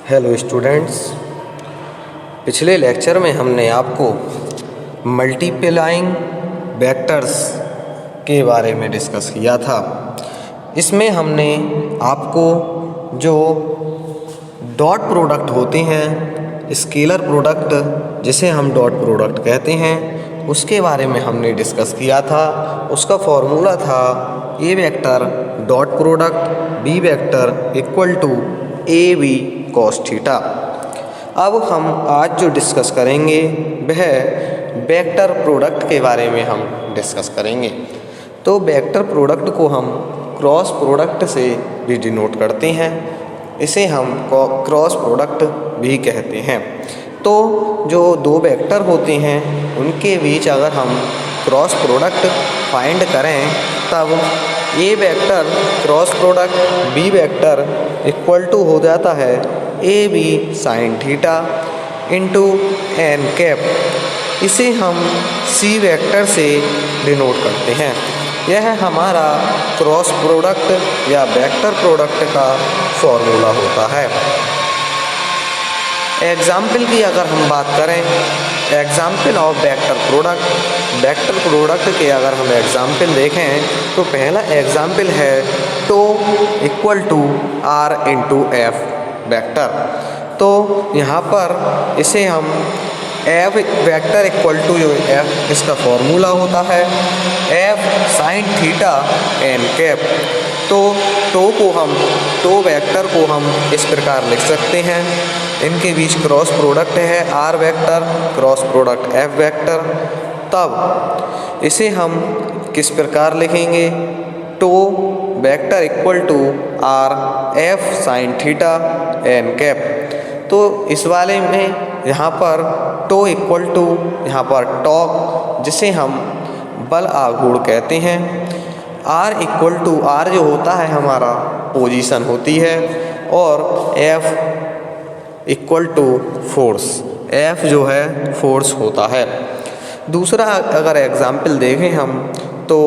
Hello students, पिछले lecture में हमने आपको मल्टीप्लाइंग वेक्टर्स के बारे में डिस्कस किया था। इसमें हमने आपको जो डॉट प्रोडक्ट होते हैं, स्केलर प्रोडक्ट जिसे हम डॉट प्रोडक्ट कहते हैं, उसके बारे में हमने डिस्कस किया था। उसका फॉर्मूला था A vector dot product B vector equal to A B cos theta. अब हम आज जो डिस्कस करेंगे वह वेक्टर प्रोडक्ट के बारे में हम डिस्कस करेंगे। तो वेक्टर प्रोडक्ट को हम क्रॉस प्रोडक्ट से भी डिनोट करते हैं, इसे हम क्रॉस प्रोडक्ट भी कहते हैं। तो जो दो वेक्टर होते हैं उनके बीच अगर हम क्रॉस प्रोडक्ट फाइंड करें तब A vector cross product B vector equal to हो जाता है A B sine theta into N cap. इसे हम सी वेक्टर से डिनोट करते हैं। यह हमारा क्रॉस प्रोडक्ट या वेक्टर प्रोडक्ट का फॉर्मूला होता है। एग्जाम्पल की अगर हम बात करें, एग्जाम्पल ऑफ वेक्टर प्रोडक्ट के अगर हम एग्जाम्पल देखें तो पहला एग्जाम्पल है tau equal to R into F vector. तो यहाँ पर इसे हम एफ वेक्टर इक्वल टू जो एफ इसका फॉर्मूला होता है F sine theta N cap. तो टो वेक्टर को हम इस प्रकार लिख सकते हैं, इनके बीच क्रॉस प्रोडक्ट है R vector cross product F vector. तब इसे हम किस प्रकार लिखेंगे, tau vector equal to R F sine theta N cap. तो इस वाले में यहाँ पर टो इक्वल टू यहाँ पर टॉर्क जिसे हम बल आघूर्ण कहते हैं, आर इक्वल टू आर जो होता है हमारा पोजीशन होती है, और F equal to force, F जो है फोर्स होता है। दूसरा अगर एग्जाम्पल देखें हम तो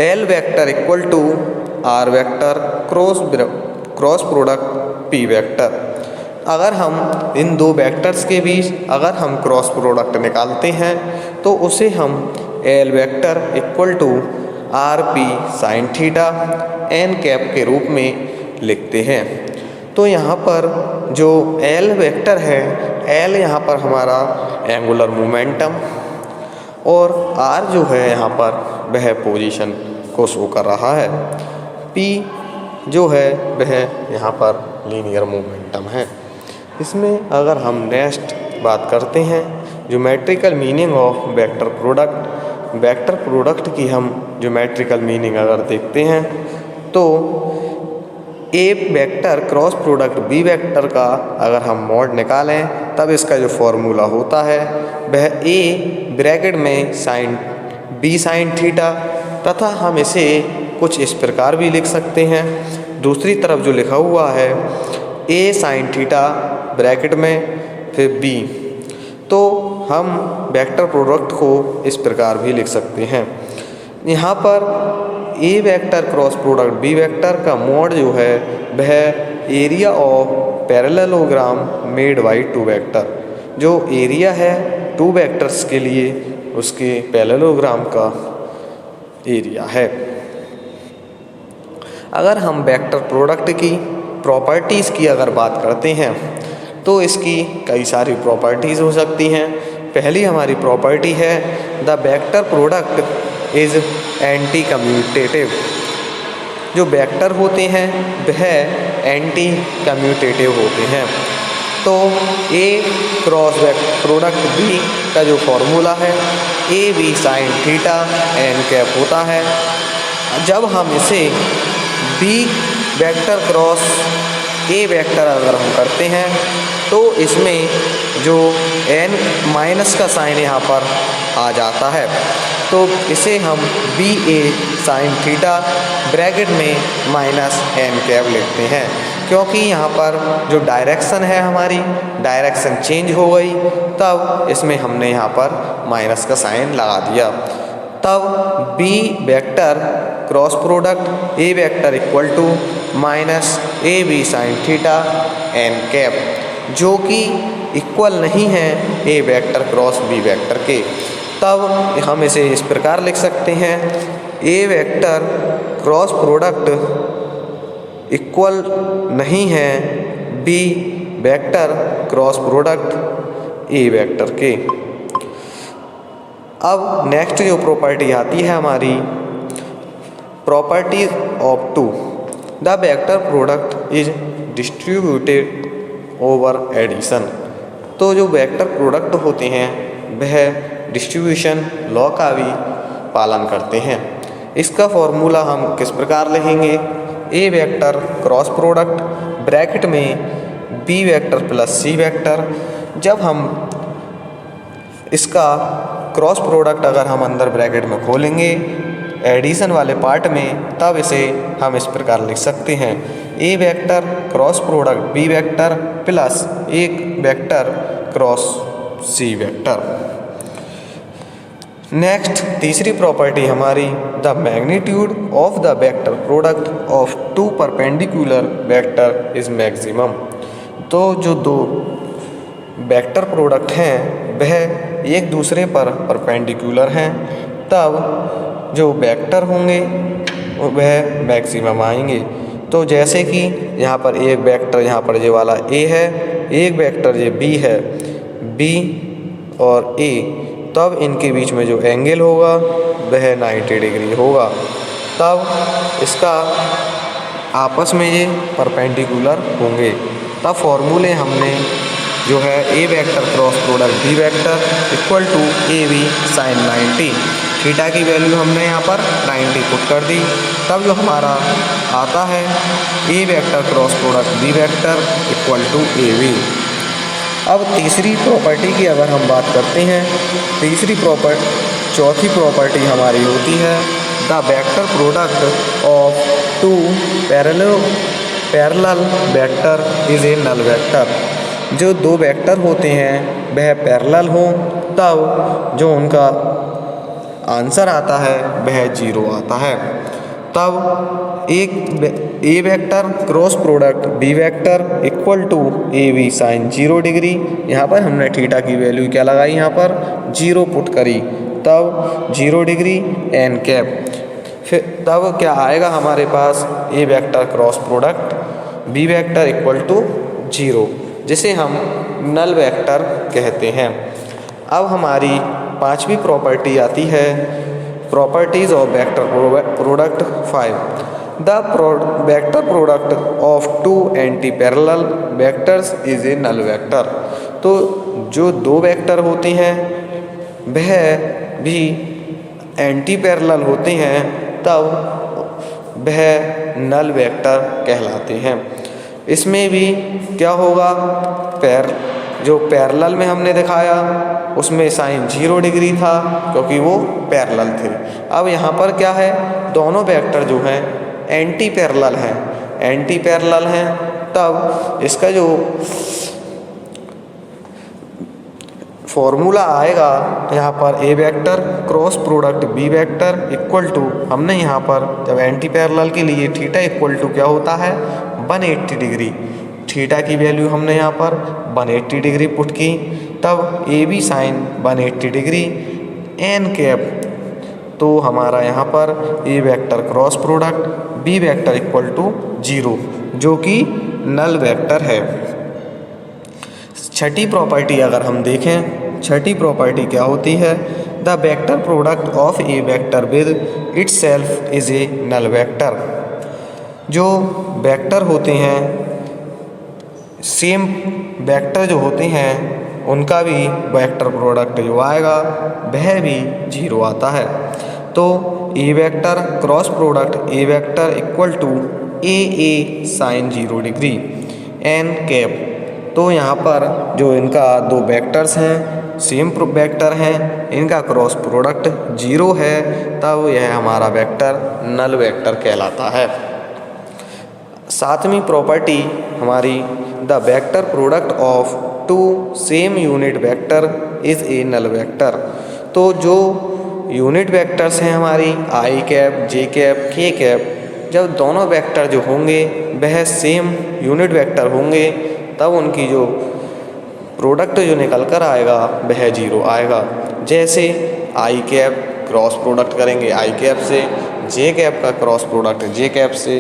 L vector equal to R vector cross product P vector. अगर हम इन दो वेक्टर्स के बीच अगर हम क्रॉस प्रोडक्ट निकालते हैं तो उसे हम L vector equal to R P sine theta N cap के रूप में लिखते हैं। तो यहाँ पर जो एल वेक्टर है, एल यहाँ पर हमारा एंगुलर मोमेंटम और आर जो है यहाँ पर वह पोजीशन को शो कर रहा है, पी जो है वह यहाँ पर लीनियर मोमेंटम है। इसमें अगर हम नेक्स्ट बात करते हैं geometrical meaning of vector product की हम ज्योमेट्रिकल मीनिंग अगर देखते हैं तो A vector cross product B vector का अगर हम मॉड निकालें तब इसका जो फॉर्मूला होता है वह ए ब्रैकेट में साइन बी साइन थीटा, तथा हम इसे कुछ इस प्रकार भी लिख सकते हैं। दूसरी तरफ जो लिखा हुआ है ए साइन थीटा ब्रैकेट में फिर बी, तो हम वेक्टर प्रोडक्ट को इस प्रकार भी लिख सकते हैं। यहाँ पर A vector cross product B vector का मॉड जो है वह area of parallelogram made by two vector, जो एरिया है टू वेक्टर्स के लिए उसके पैरेललोग्राम का एरिया है। अगर हम वेक्टर प्रोडक्ट की प्रॉपर्टीज़ की अगर बात करते हैं तो इसकी कई सारी प्रॉपर्टीज़ हो सकती हैं। पहली हमारी प्रॉपर्टी है the vector product is anti commutative. जो वेक्टर होते हैं वह एंटी कम्यूटेटिव होते हैं। तो ए क्रॉस प्रोडक्ट बी का जो फॉर्मूला है A B sine theta N cap होता है। जब हम इसे B vector cross A vector अगर हम करते हैं तो इसमें जो एन माइनस का साइन यहाँ पर आ जाता है, तो इसे हम बी ए साइन थीटा ब्रैकेट में माइनस एन कैप लिखते हैं, क्योंकि यहाँ पर जो डायरेक्शन है हमारी डायरेक्शन चेंज हो गई, तब इसमें हमने यहाँ पर माइनस का साइन लगा दिया। तब B vector cross product A vector equal to minus A B sine theta N cap, जो कि इक्वल नहीं है A vector cross B vector के। तब हम इसे इस प्रकार लिख सकते हैं, A vector cross product equal नहीं है B vector cross product A vector के। अब नेक्स्ट जो प्रॉपर्टी आती है हमारी, properties of two, the vector product is distributed over addition. तो जो वेक्टर प्रोडक्ट होते हैं वह डिस्ट्रीब्यूशन लॉ का भी पालन करते हैं। इसका फॉर्मूला हम किस प्रकार लिखेंगे, A vector cross product bracket में B vector plus C vector. जब हम इसका क्रॉस प्रोडक्ट अगर हम अंदर ब्रैकेट में खोलेंगे एडिशन वाले पार्ट में, तब इसे हम इस प्रकार लिख सकते हैं, A vector cross product B vector plus एक vector cross C vector. Next तीसरी प्रॉपर्टी हमारी, the magnitude of the vector product of two perpendicular vector is maximum. तो जो दो वेक्टर प्रोडक्ट हैं वह एक दूसरे पर परपेंडिकुलर हैं, तब जो वेक्टर होंगे वह मैक्सिमम आएंगे। तो जैसे कि यहाँ पर एक वेक्टर यहाँ पर ये वाला ए है, एक वेक्टर ये बी है, बी और ए, तब इनके बीच में जो एंगल होगा वह 90 डिग्री होगा। तब इसका आपस में ये परपेंडिकुलर होंगे। तब फॉर्मूले हमने जो है A vector cross product B vector equal to A B sine 90, theta की वैल्यू हमने यहाँ पर 90 पुट कर दी। तब जो हमारा आता है A vector cross product B vector equal to A B. अब तीसरी प्रॉपर्टी की अगर हम बात करते हैं, चौथी प्रॉपर्टी हमारी होती है, the vector product of two parallel vector is a null vector. जो दो वेक्टर होते हैं वह पैरेलल हों तब जो उनका आंसर आता है वह 0 आता है। तब एक A vector cross product B vector equal to A B sine 0 degree, यहाँ पर हमने थीटा की वैल्यू क्या लगाई, यहाँ पर 0 पुट करी, तब 0 डिग्री एन कैप। फिर तब क्या आएगा हमारे पास, A vector cross product B vector equal to 0, जिसे हम नल वेक्टर कहते हैं। अब हमारी पांचवी प्रॉपर्टी आती है, properties of vector product 5, the vector product of two anti parallel vectors is a null vector. तो जो दो वेक्टर होते हैं वह भी एंटी पैरेलल होते हैं, तब वह नल वेक्टर कहलाते हैं। इसमें भी क्या होगा, जो पैरेलल में हमने दिखाया उसमें साइन 0 डिग्री था क्योंकि वो पैरेलल थे। अब यहाँ पर क्या है, दोनों वेक्टर जो हैं एंटी पैरेलल हैं, तब इसका जो फॉर्मूला आएगा यहाँ पर A vector cross product B vector equal to, हमने यहाँ पर जब एंटी पैरेलल के लिए थीटा इक्वल टू क्या होता है 180 डिग्री, थीटा की वैल्यू हमने यहाँ पर 180 डिग्री पुट की, तब A B sine 180 degree N cap. तो हमारा यहाँ पर A vector cross product B vector equal to 0, जो कि नल वेक्टर है। छठी प्रॉपर्टी अगर हम देखें, छठी प्रॉपर्टी क्या होती है, the vector product of a vector with itself is a null vector. जो वेक्टर होते हैं, सेम वेक्टर जो होते हैं, उनका भी वेक्टर प्रोडक्ट जो आएगा वह भी 0 आता है। तो A vector cross product A vector equal to A sine 0 degree N cap. तो यहाँ पर जो इनका दो वेक्टर्स हैं, सेम वेक्टर हैं, इनका क्रॉस प्रोडक्ट 0 है, तब यह हमारा वेक्टर नल वेक्टर कहलाता है। सातवीं प्रॉपर्टी हमारी, the vector product of two same unit vector is a null vector. तो जो यूनिट वेक्टर्स हैं हमारी I cap, J cap, K cap, जब दोनों वेक्टर जो होंगे वह सेम यूनिट वेक्टर होंगे तब उनकी जो प्रोडक्ट जो निकल कर आएगा वह 0 आएगा। जैसे आई कैप क्रॉस प्रोडक्ट करेंगे आई कैप से, जे कैप का क्रॉस प्रोडक्ट जे कैप से,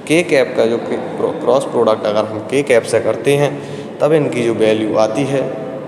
के कैप का जो क्रॉस प्रोडक्ट अगर हम के कैप से करते हैं तब इनकी जो वैल्यू आती है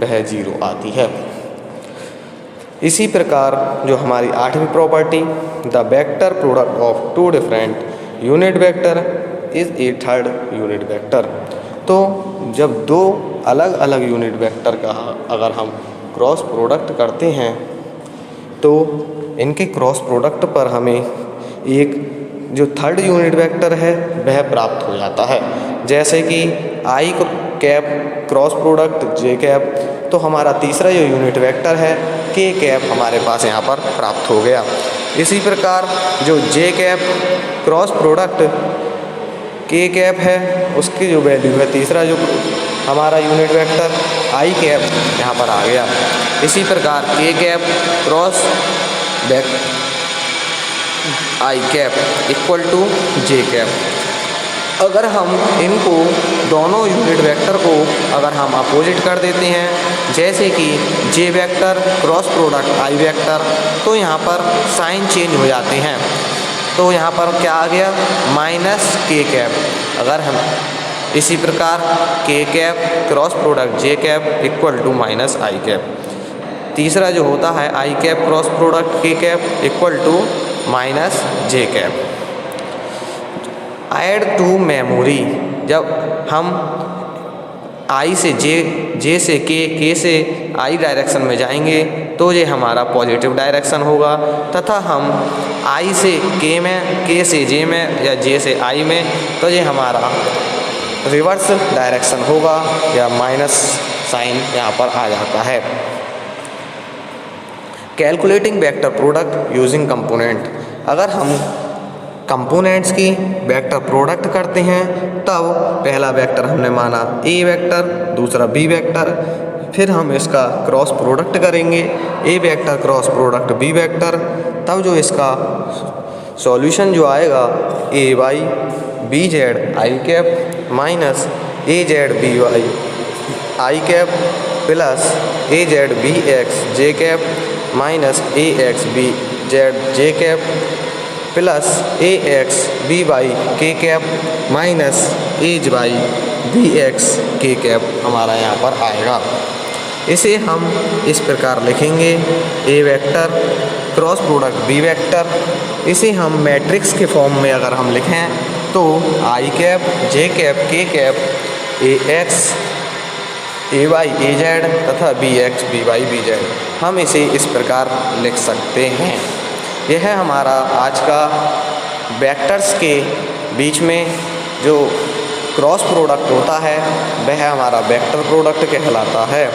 वह 0 आती है। इसी प्रकार जो हमारी 8वीं property, the vector product of two different unit vector is a third unit vector. तो जब दो अलग अलग यूनिट वेक्टर का अगर हम क्रॉस प्रोडक्ट करते हैं तो इनके क्रॉस प्रोडक्ट पर हमें एक जो थर्ड यूनिट वेक्टर है वह प्राप्त हो जाता है। जैसे कि आई cap cross product J cap, तो हमारा तीसरा जो यूनिट वेक्टर है के कैप हमारे पास यहाँ पर प्राप्त हो गया। इसी प्रकार जो जे cap cross product K cap है उसकी जो वैल्यू है तीसरा जो हमारा यूनिट वेक्टर आई कैप यहाँ पर आ गया। इसी प्रकार K cap cross I cap equal to J cap. अगर हम इनको दोनों यूनिट वेक्टर को अगर हम अपोजिट कर देते हैं, जैसे कि J vector cross product I vector, तो यहाँ पर साइन चेंज हो जाते हैं। तो यहाँ पर क्या आ गया माइनस के कैप। अगर हम इसी प्रकार K cap cross product J cap equal to minus I cap. तीसरा जो होता है I cap cross product K cap equal to minus J cap. Add to memory, जब हम आई से जे से के से आई डायरेक्शन में जाएंगे तो ये हमारा पॉजिटिव डायरेक्शन होगा, तथा हम आई से के में, के से जे में या जे से आई में तो ये हमारा रिवर्स डायरेक्शन होगा या माइनस साइन यहाँ पर आ जाता है। Calculating vector product using component, अगर हम कंपोनेंट्स की वेक्टर प्रोडक्ट करते हैं तब पहला वेक्टर हमने माना ए वेक्टर, दूसरा बी वेक्टर, फिर हम इसका क्रॉस प्रोडक्ट करेंगे A vector cross product B vector, तब जो इसका सॉल्यूशन जो आएगा A Y B Z I cap minus A Z B Y I cap plus A Z B X J cap minus A X B Z J cap plus A X B Y K cap minus A Y B X K cap हमारा यहाँ पर आएगा। इसे हम इस प्रकार लिखेंगे A vector cross product B vector. इसे हम मैट्रिक्स के फॉर्म में अगर हम लिखें तो I cap J cap K cap A X A Y A Z तथा B X B Y B Z, हम इसे इस प्रकार लिख सकते हैं। यह हमारा आज का वेक्टर्स के बीच में जो क्रॉस प्रोडक्ट होता है वह हमारा वेक्टर प्रोडक्ट कहलाता है।